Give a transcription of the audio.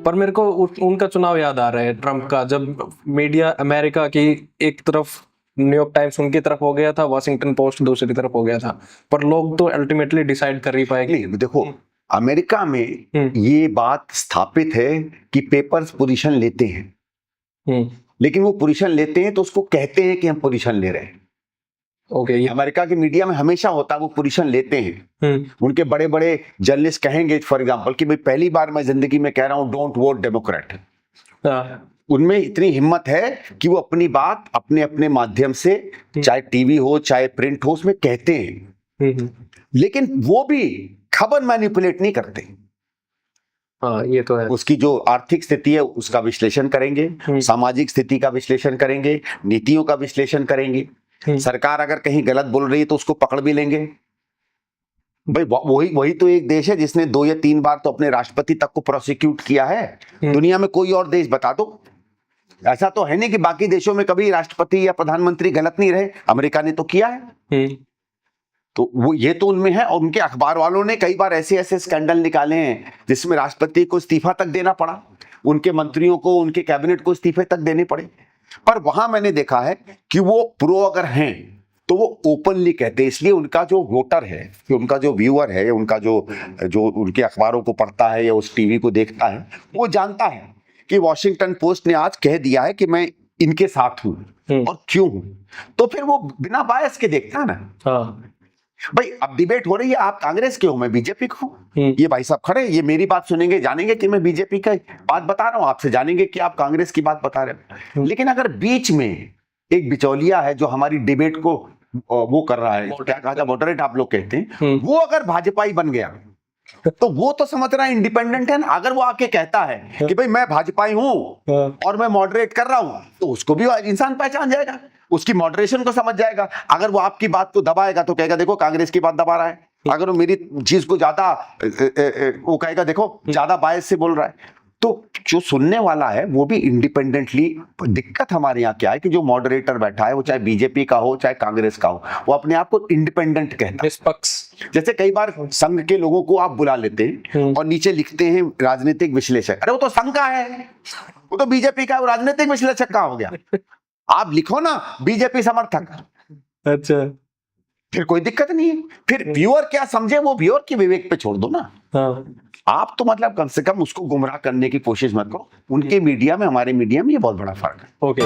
पर मेरे को उनका चुनाव याद आ रहा है, ट्रम्प का, जब मीडिया अमेरिका की एक तरफ न्यूयॉर्क टाइम्स उनकी तरफ हो गया था, वॉशिंगटन पोस्ट दूसरी तरफ हो गया था, पर लोग तो अल्टीमेटली डिसाइड कर ही पाएंगे। नहीं देखो, अमेरिका में ये बात स्थापित है कि पेपर्स पोजीशन लेते हैं, लेकिन वो पोजीशन लेते हैं तो उसको कहते हैं कि हम पोजीशन ले रहे हैं। ओके, अमेरिका के मीडिया में हमेशा होता है वो पोजीशन लेते हैं। उनके बड़े बड़े जर्नलिस्ट कहेंगे फॉर एग्जांपल कि भाई पहली बार मैं जिंदगी में कह रहा हूं डोंट वोट डेमोक्रेट। उनमें इतनी हिम्मत है कि वो अपनी बात अपने अपने माध्यम से, चाहे टीवी हो चाहे प्रिंट हो, उसमें कहते हैं, लेकिन वो भी खबर मैनिपुलेट नहीं करते। हाँ, ये तो है। उसकी जो आर्थिक स्थिति है उसका विश्लेषण करेंगे, सामाजिक स्थिति का विश्लेषण करेंगे, नीतियों का विश्लेषण करेंगे। सरकार अगर कहीं गलत बोल रही है तो उसको पकड़ भी लेंगे। भाई वही तो एक देश है जिसने 2 या 3 बार तो अपने राष्ट्रपति तक को प्रोसिक्यूट किया है। दुनिया में कोई और देश बता दो। ऐसा तो है नहीं कि बाकी देशों में कभी राष्ट्रपति या प्रधानमंत्री गलत नहीं रहे, अमेरिका ने तो किया है। तो वो ये तो उनमें है, और उनके अखबार वालों ने कई बार ऐसे ऐसे स्कैंडल निकाले हैं जिसमें राष्ट्रपति को इस्तीफा तक देना पड़ा, उनके मंत्रियों को, उनके कैबिनेट को इस्तीफे तक देने पड़े। पर वहां मैंने देखा है कि वो प्रो अगर हैं तो वो ओपनली कहते हैं, इसलिए उनका जो वोटर है, उनका जो व्यूअर है, उनका जो उनके अखबारों को पढ़ता है या उस टीवी को देखता है, वो जानता है कि वॉशिंगटन पोस्ट ने आज कह दिया है कि मैं इनके साथ हूं और क्यों हूं। तो फिर वो बिना बायस के देखता है ना। भाई अब डिबेट हो रही है, आप कांग्रेस के हो, मैं बीजेपी का हूं, ये भाई साहब खड़े, ये मेरी बात सुनेंगे, जानेंगे कि मैं बीजेपी का बात बता रहा हूं, आपसे जानेंगे कि आप कांग्रेस की बात बता रहे हो। लेकिन अगर बीच में एक बिचौलिया है जो हमारी डिबेट को वो कर रहा है, क्या कहा जाए, मॉडरेट आप लोग कहते हैं, वो अगर भाजपाई बन गया तो वो तो समझ रहा है इंडिपेंडेंट है ना। अगर वो आके कहता है कि भाई मैं भाजपाई हूं और मैं मॉडरेट कर रहा हूं, तो उसको भी इंसान पहचान जाएगा, उसकी मॉडरेशन को समझ जाएगा। अगर वो आपकी बात को दबाएगा तो कहेगा देखो कांग्रेस की बात दबा रहा है। अगर वो मेरी चीज को ज्यादा वो कहेगा देखो ज्यादा बायस से बोल रहा है। तो जो सुनने वाला है वो भी इंडिपेंडेंटली, दिक्कत हमारे यहाँ क्या है कि जो मॉडरेटर बैठा है वो चाहे बीजेपी का हो चाहे कांग्रेस का हो, वो अपने आप को इंडिपेंडेंट कहता है, निष्पक्ष। जैसे कई बार संघ के लोगों को आप बुला लेते हैं और नीचे लिखते हैं राजनीतिक विश्लेषक, अरे वो तो संघ का है, वो तो बीजेपी का है, वो राजनीतिक विश्लेषक कहाँ हो गया? आप लिखो ना बीजेपी समर्थक। अच्छा, फिर कोई दिक्कत नहीं है। फिर व्यूअर क्या समझे वो व्यूअर की विवेक पे छोड़ दो ना। आप तो मतलब कम से कम उसको गुमराह करने की कोशिश मत करो। उनके मीडिया में हमारे मीडिया में ये बहुत बड़ा फर्क है। ओके।